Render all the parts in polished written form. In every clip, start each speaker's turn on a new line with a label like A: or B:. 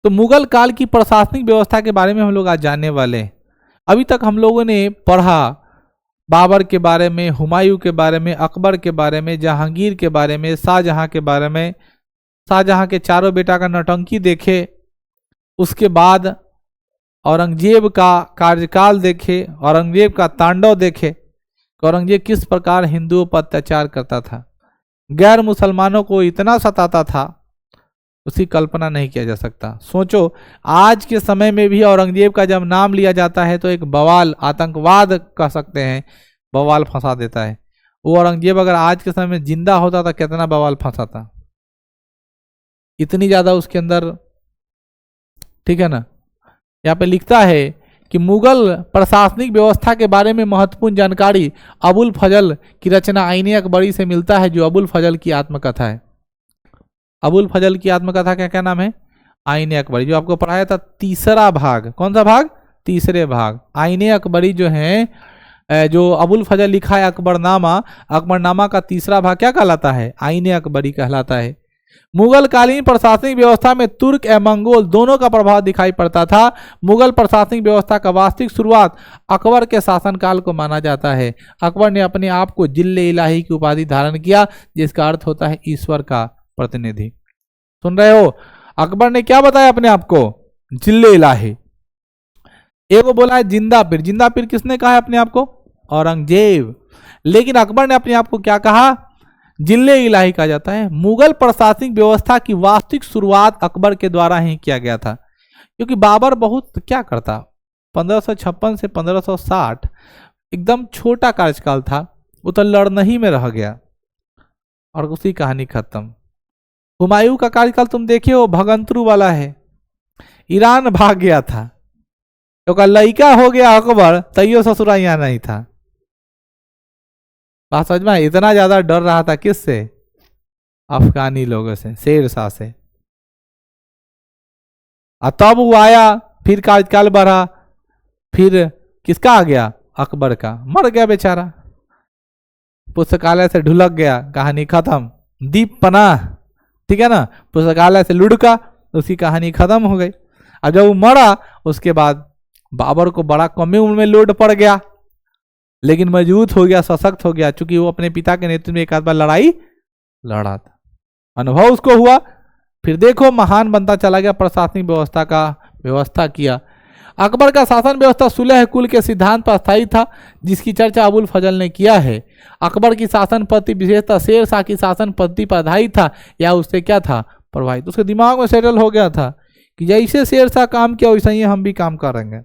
A: तो मुगल काल की प्रशासनिक व्यवस्था के बारे में हम लोग आज जानने वाले हैं। अभी तक हम लोगों ने पढ़ा बाबर के बारे में, हुमायूं के बारे में, अकबर के बारे में, जहांगीर के बारे में, शाहजहां के बारे में, शाहजहां के चारों बेटा का नौटंकी देखे, उसके बाद औरंगजेब का कार्यकाल देखे, औरंगजेब का तांडव देखे, औरंगजेब किस प्रकार हिंदुओं पर अत्याचार करता था, गैर मुसलमानों को इतना सताता था, उसकी कल्पना नहीं किया जा सकता। सोचो आज के समय में भी औरंगजेब का जब नाम लिया जाता है तो एक बवाल, आतंकवाद कह सकते हैं, बवाल फंसा देता है। वो औरंगजेब अगर आज के समय में जिंदा होता तो कितना बवाल फंसाता, इतनी ज्यादा उसके अंदर, ठीक है ना। यहाँ पे लिखता है कि मुगल प्रशासनिक व्यवस्था के बारे में महत्वपूर्ण जानकारी अबुल फजल की रचना आईने अकबरी से मिलता है, जो अबुल फजल की आत्मकथा है। अबुल फजल की आत्मकथा का क्या नाम है? आईने अकबरी, जो आपको पढ़ाया था तीसरा भाग। कौन सा भाग? तीसरे भाग। आईने अकबरी जो है, जो अबुल फजल लिखा है अकबरनामा, अकबरनामा का तीसरा भाग क्या कहलाता है? आईने अकबरी कहलाता है। मुगल कालीन प्रशासनिक व्यवस्था में तुर्क एवं मंगोल दोनों का प्रभाव दिखाई पड़ता था। मुगल प्रशासनिक व्यवस्था का वास्तविक शुरुआत अकबर के शासनकाल को माना जाता है। अकबर ने अपने आप को जिल्ले इलाही की उपाधि धारण किया, जिसका अर्थ होता है ईश्वर का प्रतिनिधि। सुन रहे हो? अकबर ने क्या बताया अपने आप को? जिल्ले इलाही। एक बोला है जिंदा पीर। जिंदा पीर किसने कहा है अपने आप को? औरंगजेब। लेकिन अकबर ने अपने आप को क्या कहा? जिल्ले इलाही कहा जाता है। मुगल प्रशासनिक व्यवस्था की वास्तविक शुरुआत अकबर के द्वारा ही किया गया था, क्योंकि बाबर बहुत क्या करता, 1556 से 1560 एकदम छोटा कार्यकाल था, वो तो लड़ना ही में रह गया और उसी कहानी खत्म। हुमायूं का कार्यकाल तुम देखिए, वो भगंतरू वाला है, ईरान भाग गया था, तो लड़का हो गया अकबर, तैयो ससुरा यहाँ नहीं था। बात समझ में? इतना ज्यादा डर रहा था किससे? अफगानी लोगों से, शेर शाह से। तब वो आया, फिर कार्यकाल बढ़ा, फिर किसका आ गया? अकबर का। मर गया बेचारा, पुस्तकालय से ढुलक गया, कहानी खत्म। दीप पनाह, ठीक है ना, पुस्तकालय से लुढ़का, उसकी कहानी खत्म हो गई। अब जब वो मरा, उसके बाद बाबर को बड़ा कमी उम्र में लोड पड़ गया, लेकिन मजबूत हो गया, सशक्त हो गया, चूंकि वो अपने पिता के नेतृत्व में एक आध बार लड़ाई लड़ा था, अनुभव उसको हुआ। फिर देखो महान बनता चला गया, प्रशासनिक व्यवस्था का व्यवस्था किया। अकबर का शासन व्यवस्था सुलह कुल के सिद्धांत पर स्थायी था, जिसकी चर्चा अबुल फजल ने किया है। अकबर की शासन पद्धति विशेषता शेर शाह की शासन पद्धति पर आधारित था, या उससे क्या था? प्रभावित। उसके दिमाग में सेटल हो गया था कि जैसे शेर शाह काम किया वैसे ही हम भी काम करेंगे,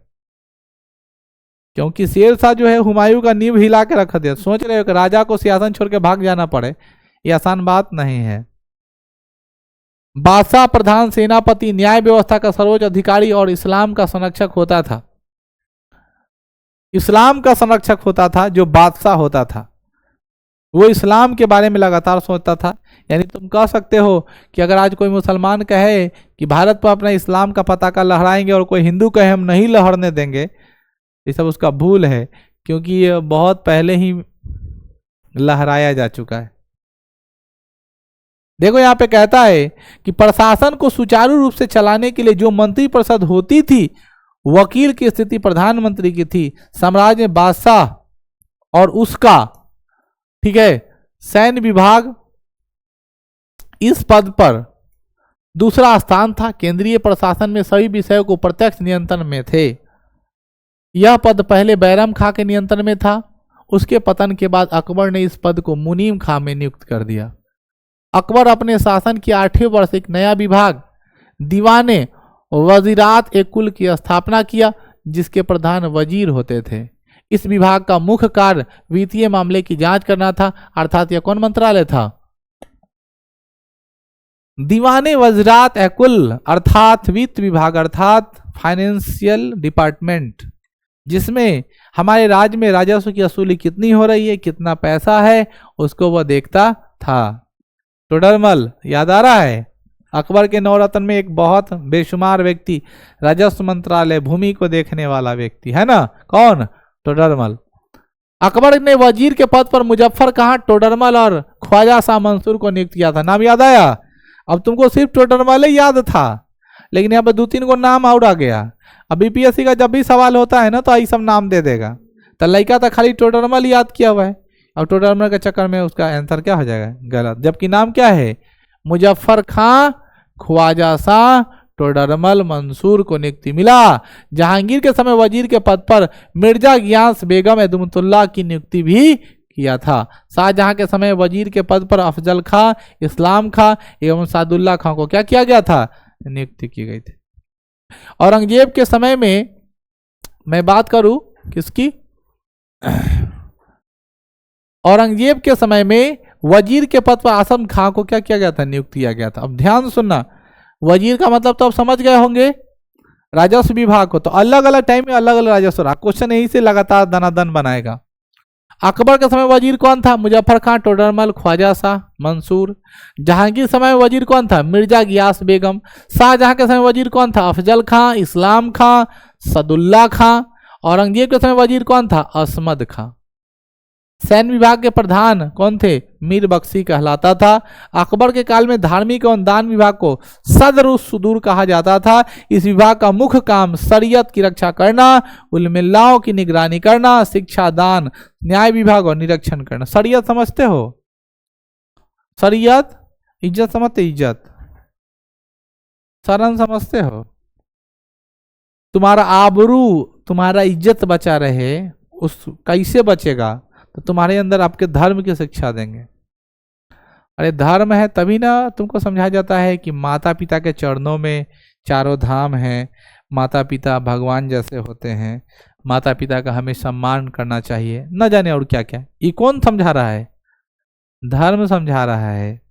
A: क्योंकि शेर शाह जो है हुमायूं का नींव हिला के रख दिया। सोच रहे हो कि राजा को सिंहासन छोड़ के भाग जाना पड़े, ये आसान बात नहीं है। बादशाह प्रधान सेनापति न्याय व्यवस्था का सर्वोच्च अधिकारी और इस्लाम का संरक्षक होता था। इस्लाम का संरक्षक होता था जो बादशाह होता था, वो इस्लाम के बारे में लगातार सोचता था। यानी तुम कह सकते हो कि अगर आज कोई मुसलमान कहे कि भारत पर अपना इस्लाम का पताका लहराएंगे और कोई हिंदू कहे हम नहीं लहरने देंगे, ये सब उसका भूल है, क्योंकि ये बहुत पहले ही लहराया जा चुका है। देखो यहाँ पे कहता है कि प्रशासन को सुचारू रूप से चलाने के लिए जो मंत्रिपरिषद होती थी, वकील की स्थिति प्रधानमंत्री की थी, साम्राज्य में बादशाह और उसका, ठीक है, सैन्य विभाग इस पद पर दूसरा स्थान था। केंद्रीय प्रशासन में सभी विषयों को प्रत्यक्ष नियंत्रण में थे। यह पद पहले बैरम खां के नियंत्रण में था, उसके पतन के बाद अकबर ने इस पद को मुनीम खां में नियुक्त कर दिया। अकबर अपने शासन के 8वें वर्ष एक नया विभाग दीवाने वजीरात एक कुल की स्थापना किया, जिसके प्रधान वजीर होते थे। इस विभाग का मुख्य कार्य वित्तीय मामले की जांच करना था। अर्थात यह कौन मंत्रालय था? दीवाने वजीरात ए कुल अर्थात वित्त विभाग, अर्थात फाइनेंशियल डिपार्टमेंट, जिसमें हमारे राज्य में राजस्व की वसूली कितनी हो रही है, कितना पैसा है, उसको वह देखता था। टोडरमल याद आ रहा है? अकबर के नवरत्न में एक बहुत बेशुमार व्यक्ति, राजस्व मंत्रालय, भूमि को देखने वाला व्यक्ति है ना, कौन? टोडरमल। अकबर ने वजीर के पद पर मुजफ्फर खां, टोडरमल और ख्वाजा शाह मंसूर को नियुक्त किया था। नाम याद आया? अब तुमको सिर्फ टोडरमल ही याद था, लेकिन यहाँ पर 2-3 गो नाम और आ गया। अब बीपीएससी का जब भी सवाल होता है ना तो यही सब नाम दे देगा। तो लड़का तो खाली टोडरमल याद किया हुआ है, और टोडरमल के चक्कर में उसका आंसर क्या हो जाएगा, गलत। जबकि नाम क्या है, मुजफ्फर खां ख्वाजा शाह टोडरमल मंसूर को नियुक्ति मिला। जहांगीर के समय वजीर के पद पर मिर्जा गियास बेगम अहमदुल्लाह की नियुक्ति भी किया था। शाहजहां के समय वजीर के पद पर अफजल खां, इस्लाम खां एवं सादुल्ला खां को क्या किया गया था, नियुक्ति की गई थी। औरंगजेब के समय में मैं बात करूं किसकी, औरंगजेब के समय में वजीर के पद पर आसम खां को क्या किया गया था, नियुक्त किया गया था। अब ध्यान सुनना, वजीर का मतलब तो आप समझ गए होंगे राजस्व विभाग को। तो अलग अलग टाइम में अलग अलग राजस्व रहा, क्वेश्चन यही से लगातार दनादन बनाएगा। अकबर के समय वजीर कौन था, मुजफ्फर खां टोडरमल ख्वाजा शाह मंसूर। जहांगीर समय वजीर कौन था, मिर्जा गियास बेगम। शाहजहां के समय वजीर कौन था, अफजल खां, इस्लाम खां, सदुल्ला खां। औरंगजेब के समय वजीर कौन था, असमद खां। सैन्य विभाग के प्रधान कौन थे, मीर बख्शी कहलाता था। अकबर के काल में धार्मिक एवं दान विभाग को सदर सुदूर कहा जाता था। इस विभाग का मुख्य काम शरीयत की रक्षा करना, उलमिल्लाओं की निगरानी करना, शिक्षा दान, न्याय विभाग और निरीक्षण करना। शरीयत समझते हो, शरीयत, इज्जत समझते, इज्जत, शरण समझते हो। तुम्हारा आबरू, तुम्हारा इज्जत बचा रहे, उस कैसे बचेगा, तो तुम्हारे अंदर आपके धर्म की शिक्षा देंगे। अरे धर्म है तभी ना तुमको समझाया जाता है कि माता पिता के चरणों में चारों धाम हैं, माता पिता भगवान जैसे होते हैं, माता पिता का हमें सम्मान करना चाहिए, न जाने और क्या क्या। ये कौन समझा रहा है, धर्म समझा रहा है।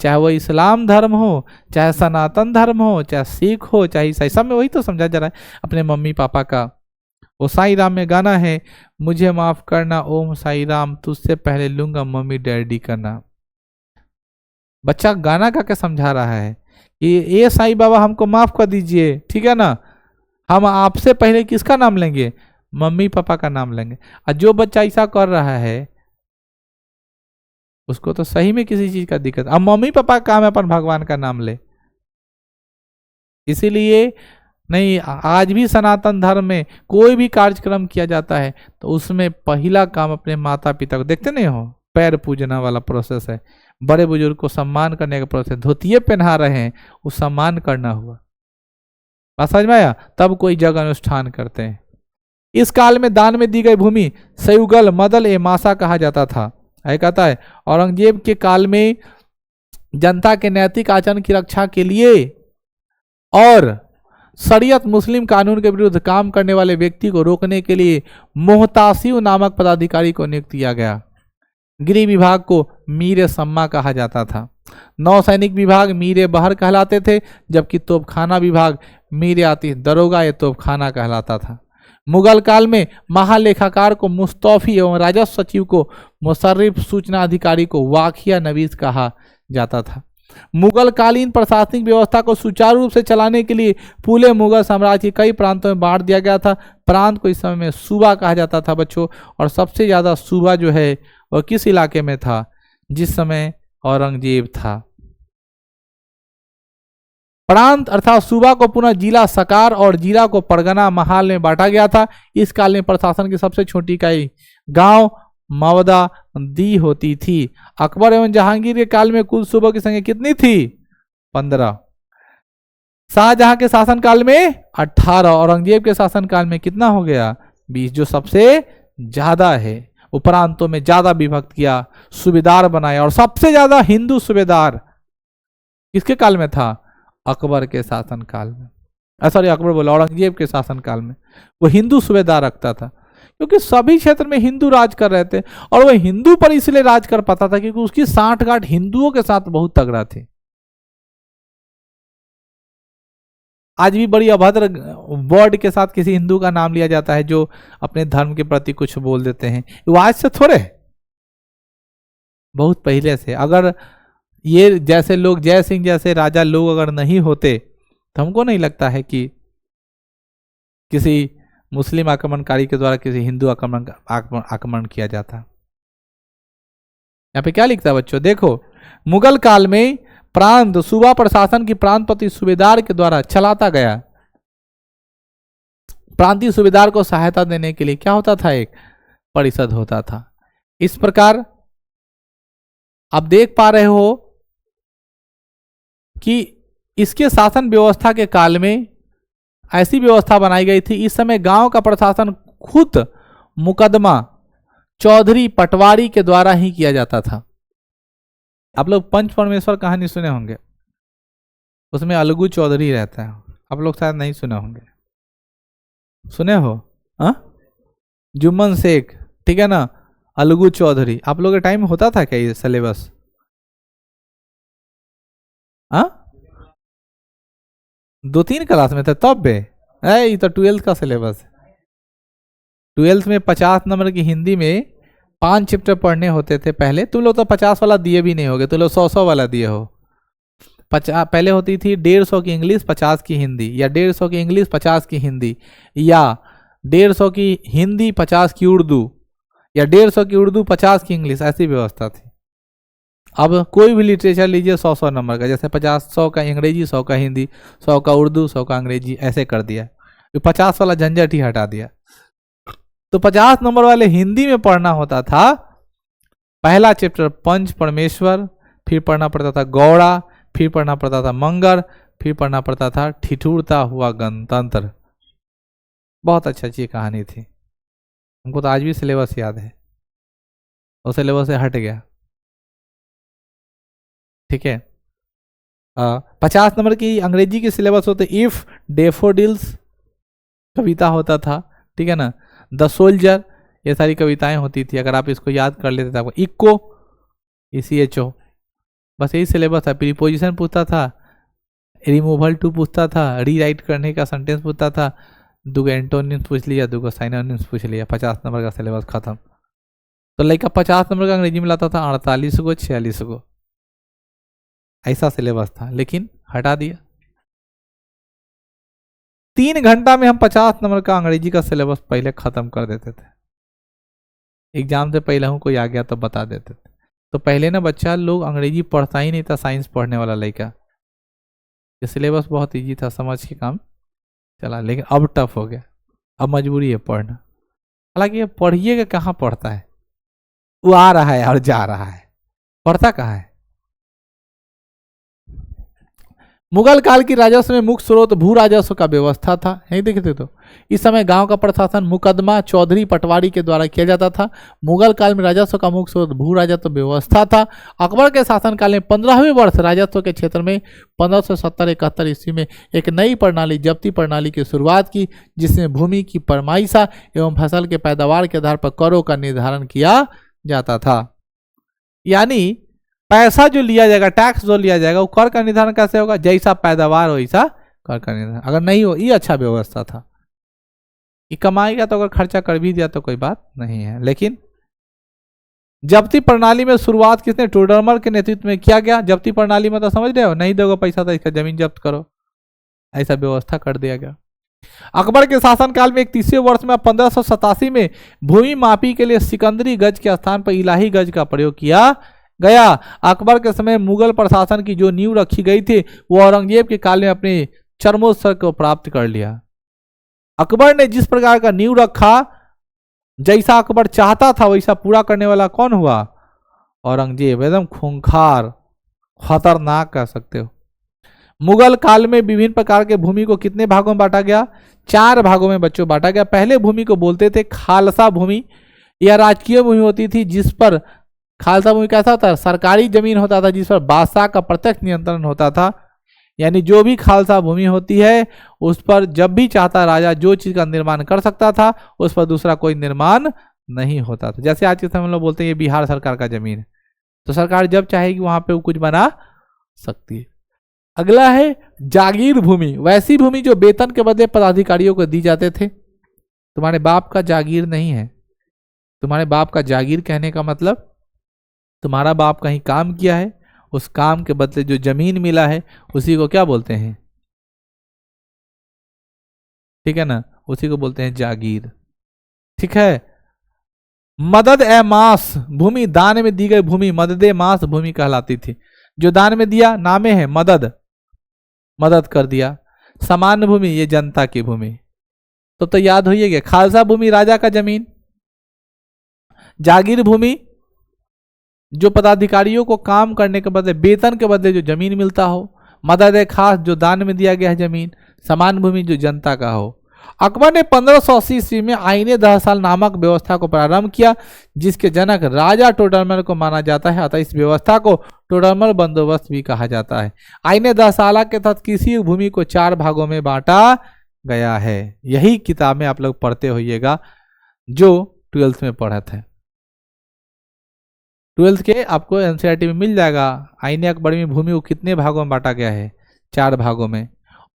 A: चाहे वो इस्लाम धर्म हो, चाहे सनातन धर्म हो, चाहे सिख हो, चाहे ईसाई, सब में वही तो समझा जा रहा है। अपने मम्मी पापा का, वो साई राम में गाना है, मुझे माफ करना ओम साई राम, तुझसे पहले लूंगा मम्मी डैडी का नाम। बच्चा गाना गा के समझा रहा है कि ये साई बाबा हमको माफ कर दीजिए, ठीक है ना, हम आपसे पहले किसका नाम लेंगे, मम्मी पापा का नाम लेंगे। और जो बच्चा ऐसा कर रहा है उसको तो सही में किसी चीज का दिक्कत। अब मम्मी पापा का काम है अपन भगवान का नाम ले। इसीलिए नहीं, आज भी सनातन धर्म में कोई भी कार्यक्रम किया जाता है तो उसमें पहला काम अपने माता पिता को, देखते नहीं हो, पैर पूजना वाला प्रोसेस है, बड़े बुजुर्ग को सम्मान करने का प्रोसेस। धोतिये पहना रहे हैं, वो सम्मान करना हुआ, बात समझ में आया, तब कोई जग अनुष्ठान करते हैं। इस काल में दान में दी गई भूमि सयुगल मदल ए मासा कहा जाता था। कहता है औरंगजेब के काल में जनता के नैतिक आचरण की रक्षा के लिए और शरीयत मुस्लिम कानून के विरुद्ध काम करने वाले व्यक्ति को रोकने के लिए मोहतासिव नामक पदाधिकारी को नियुक्त किया गया। गृह विभाग को मीर सम्मा कहा जाता था। नौसैनिक विभाग मीर बहर कहलाते थे, जबकि तोपखाना विभाग मीर आतिश दरोगा या तोपखाना कहलाता था। मुगल काल में महालेखाकार को मुस्तौफी एवं राजस्व सचिव को मुशर्रिफ, सूचना अधिकारी को वाखिया नवीस कहा जाता था। मुगल कालीन प्रशासनिक व्यवस्था को सुचारू रूप से चलाने के लिए पूरे मुगल साम्राज्य के कई प्रांतों में बांट दिया गया था। प्रांत को इस समय में सूबा कहा जाता था बच्चों, और सबसे ज्यादा सूबा जो है वह किस इलाके में था, जिस समय औरंगजेब था। प्रांत अर्थात सूबा को पुनः जिला सकार और जिला को परगना महाल में बांटा गया था। इस काल में प्रशासन की सबसे छोटी इकाई गांव मवदा दी होती थी। अकबर एवं जहांगीर के काल में कुल सूबों की संख्या कितनी थी, 15। शाहजहां के शासन काल में 18। औरंगजेब के शासन काल में कितना हो गया, 20, जो सबसे ज्यादा है। उपरांतों में ज्यादा विभक्त किया, सूबेदार बनाया, और सबसे ज्यादा हिंदू सूबेदार किसके काल में था, अकबर के शासन काल में। सॉरी अकबर बोला, औरंगजेब के शासन काल में वो हिंदू सूबेदार रखता था, क्योंकि सभी क्षेत्र में हिंदू राज कर रहे थे। और वह हिंदू पर इसलिए राज कर पाता था क्योंकि उसकी सांठगांठ हिंदुओं के साथ बहुत तगड़ा थी। आज भी बड़ी अभद्र वर्ड के साथ किसी हिंदू का नाम लिया जाता है जो अपने धर्म के प्रति कुछ बोल देते हैं। वो आज से थोड़े, बहुत पहले से। अगर ये जैसे लोग, जय सिंह जैसे राजा लोग अगर नहीं होते तो हमको नहीं लगता है कि किसी मुस्लिम आक्रमणकारी के द्वारा किसी हिंदू आक्रमण किया जाता। यहाँ पे क्या लिखता है बच्चों, देखो, मुगल काल में प्रांत सूबा प्रशासन की प्रांतपति सूबेदार के द्वारा चलाता गया। प्रांतीय सूबेदार को सहायता देने के लिए क्या होता था, एक परिषद होता था। इस प्रकार आप देख पा रहे हो कि इसके शासन व्यवस्था के काल में ऐसी व्यवस्था बनाई गई थी। इस समय गांव का प्रशासन खुद मुकदमा चौधरी पटवारी के द्वारा ही किया जाता था। आप लोग पंच परमेश्वर कहानी सुने होंगे, उसमें अलगू चौधरी रहता है, आप लोग शायद नहीं सुने होंगे। सुने हो? जुम्मन शेख, ठीक है ना, अलगू चौधरी। आप लोग के टाइम में होता था क्या ये सिलेबस? दो तीन क्लास में थे तब बे, ये तो 12th का सिलेबस है। 12th में 50 नंबर की हिंदी में 5 चैप्टर पढ़ने होते थे पहले। तुम लोग तो 50 वाला दिए भी नहीं होगे, तुम लोग 100 वाला दिए हो। 50 पहले होती थी 150 की इंग्लिश 50 की हिंदी, या 150 की इंग्लिश 50 की हिंदी, या 150 की हिंदी 50 की उर्दू, या 150 की उर्दू 50 की इंग्लिश, ऐसी व्यवस्था थी। अब कोई भी लिटरेचर लीजिए 100 नंबर का, जैसे 100 का अंग्रेजी, 100 का हिंदी, 100 का उर्दू, 100 का अंग्रेजी, ऐसे कर दिया। 50 वाला झंझट ही हटा दिया। तो 50 नंबर वाले हिंदी में पढ़ना होता था। पहला चैप्टर पंच परमेश्वर, फिर पढ़ना पड़ता था गौड़ा, फिर पढ़ना पड़ता था मंगर, फिर पढ़ना पड़ता था ठिठुरता हुआ गणतंत्र। बहुत अच्छी कहानी थी। हमको तो आज भी सिलेबस याद है, वो सिलेबस से हट गया। ठीक है। 50 नंबर की अंग्रेजी की सिलेबस होते इफ डेफोडिल्स कविता होता था, ठीक है ना, द सोल्जर, ये सारी कविताएं होती थी। अगर आप इसको याद कर लेते थे, आपको इको ECHO, बस यही सिलेबस था। प्रीपोजिशन पूछता था, रिमूवल टू पूछता था, रीराइट करने का सेंटेंस पूछता था, 2 एंटोनिम्स पूछ लिया, 2 साइनोनिम्स पूछ लिया, 50 नंबर का सिलेबस खत्म। तो लड़का 50 नंबर का अंग्रेजी में लाता था 48 को 46 को, ऐसा सिलेबस था, लेकिन हटा दिया। 3 घंटा में हम 50 नंबर का अंग्रेजी का सिलेबस पहले खत्म कर देते थे। एग्जाम से पहले हूँ कोई आ गया तो बता देते थे। तो पहले ना बच्चा लोग अंग्रेजी पढ़ता ही नहीं था, साइंस पढ़ने वाला लड़का। ये सिलेबस बहुत इजी था, समझ के काम चला। लेकिन अब टफ हो गया, अब मजबूरी है पढ़ना। हालांकि ये पढ़िएगा कहाँ पढ़ता है, वो आ रहा है और जा रहा है, पढ़ता कहाँ है। मुगल काल की राजस्व में मुख्य स्रोत भू राजस्व का व्यवस्था था। नहीं देखते तो इस समय गांव का प्रशासन मुकदमा चौधरी पटवारी के द्वारा किया जाता था। मुगल काल में राजस्व का मुख्य स्रोत भू राजस्व व्यवस्था था। अकबर के शासनकाल में 15वें वर्ष राजस्व के क्षेत्र में 1570-71 ईस्वी में एक नई प्रणाली जब्ती प्रणाली की शुरुआत की, जिसमें भूमि की परमाइशा एवं फसल के पैदावार के आधार पर करों का निर्धारण किया जाता था। यानी पैसा जो लिया जाएगा, टैक्स जो लिया जाएगा, वो कर का निर्धारण कैसे होगा, जैसा पैदावार हो वैसा कर का निर्धारण। अगर नहीं हो, ये अच्छा व्यवस्था था कि कमाएगा तो अगर खर्चा कर भी दिया तो कोई बात नहीं है। लेकिन जब्ती प्रणाली में शुरुआत किसने, टोडरमल के नेतृत्व में किया गया। जब्ती प्रणाली में तो समझ रहे हो, नहीं दोगे पैसा तो इसका जमीन जब्त करो, ऐसा व्यवस्था कर दिया गया। अकबर के शासनकाल में 31वें वर्ष में 1587 में भूमि मापी के लिए सिकंदरी गज के स्थान पर इलाही गज का प्रयोग किया गया। अकबर के समय मुगल प्रशासन की जो नींव रखी गई थी, वो औरंगजेब के काल में अपने चरमोत्कर्ष को प्राप्त कर लिया। अकबर ने जिस प्रकार का नींव रखा, जैसा अकबर चाहता था वैसा पूरा करने वाला कौन हुआ, औरंगजेब। एकदम खूंखार, खतरनाक कह सकते हो। मुगल काल में विभिन्न प्रकार के भूमि को कितने भागों में बांटा गया, 4 भागों में बच्चों बांटा गया। पहले भूमि को बोलते थे खालसा भूमि, यह राजकीय भूमि होती थी, जिस पर खालसा भूमि कैसा होता है, सरकारी जमीन होता था, जिस पर बादशाह का प्रत्यक्ष नियंत्रण होता था। यानी जो भी खालसा भूमि होती है, उस पर जब भी चाहता राजा जो चीज का निर्माण कर सकता था, उस पर दूसरा कोई निर्माण नहीं होता था। जैसे आज के समय हम लोग बोलते हैं ये बिहार सरकार का जमीन है, तो सरकार जब चाहेगी वहां पे वो कुछ बना सकती है। अगला है जागीर भूमि, वैसी भूमि जो वेतन के बदले पदाधिकारियों को दी जाते थे। तुम्हारे बाप का जागीर नहीं है, तुम्हारे बाप का जागीर कहने का मतलब तुम्हारा बाप कहीं काम किया है, उस काम के बदले जो जमीन मिला है उसी को क्या बोलते हैं, ठीक है ना, उसी को बोलते हैं जागीर। ठीक है। मदद ए मास भूमि, दान में दी गई भूमि मदद ए मास भूमि कहलाती थी। जो दान में दिया नामे है मदद, मदद कर दिया। सामान्य भूमि ये जनता की भूमि, तो याद होइएगा। खालसा भूमि राजा का जमीन। जागीर भूमि जो पदाधिकारियों को काम करने के बदले, वेतन के बदले जो जमीन मिलता हो। मदद खास जो दान में दिया गया है जमीन। समान भूमि जो जनता का हो। अकबर ने 1580 ईस्वी में आईने 10 साल नामक व्यवस्था को प्रारंभ किया, जिसके जनक राजा टोडरमल को माना जाता है। अतः इस व्यवस्था को टोडरमल बंदोबस्त भी कहा जाता है। आईने 10 साल के तहत किसी भूमि को 4 भागों में बांटा गया है। यही किताब में आप लोग पढ़ते होइएगा जो 12th में पढ़ा थे। 12th के आपको एनसीईआरटी में मिल जाएगा। आईने अकबरी में भूमि को कितने भागों में बांटा गया है, 4 भागों में।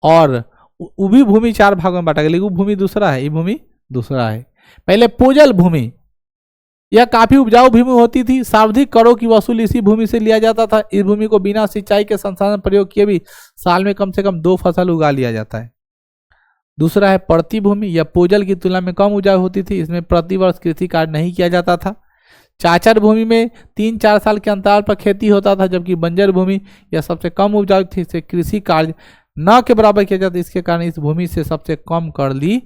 A: और वो भी भूमि 4 भागों में बांटा गया, लेकिन वो भूमि दूसरा है, ये भूमि दूसरा है। पहले पोजल भूमि, यह काफी उपजाऊ भूमि होती थी। सर्वाधिक करों की वसूली इसी भूमि से लिया जाता था। इस भूमि को बिना सिंचाई के संसाधन प्रयोग किए भी साल में कम से कम 2 फसल उगा लिया जाता है। दूसरा है पड़ती भूमि, यह पोजल की तुलना में कम उपजाऊ होती थी। इसमें प्रतिवर्ष कृषि कार्य नहीं किया जाता था। चाचर भूमि में 3-4 साल के अंतराल पर खेती होता था, जबकि बंजर भूमि यह सबसे कम उपजाऊ थी। इसे कृषि कार्य न के बराबर किया जाता, इसके कारण इस भूमि से सबसे कम कर ली।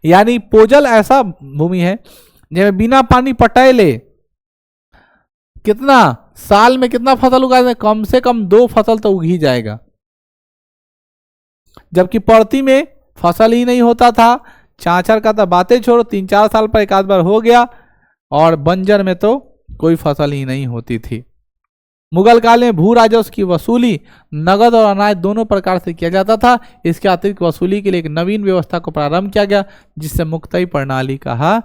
A: यानी पोजल ऐसा भूमि है जिसमें बिना पानी पटाए कितना साल में कितना फसल उगा, कम से कम 2 फसल तो उग ही जाएगा। जबकि पड़ती में फसल ही नहीं होता था। चाचर का तो बातें छोड़ो, 3-4 साल पर एक आध बार हो गया। और बंजर में तो कोई फसल ही नहीं होती थी। मुगल काल में भू राजस्व की वसूली नगद और अनाज दोनों प्रकार से किया जाता था। इसके अतिरिक्त वसूली के लिए एक नवीन व्यवस्था को प्रारंभ किया गया, जिसे मुक्तई प्रणाली कहा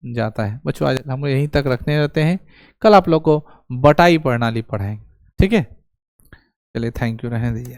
A: जाता है। बच्चों आज हम यहीं तक रखने रहते हैं, कल आप लोग को बटाई प्रणाली पढ़ाएंगे। ठीक है, चलिए थैंक यू, रहने दीजिए।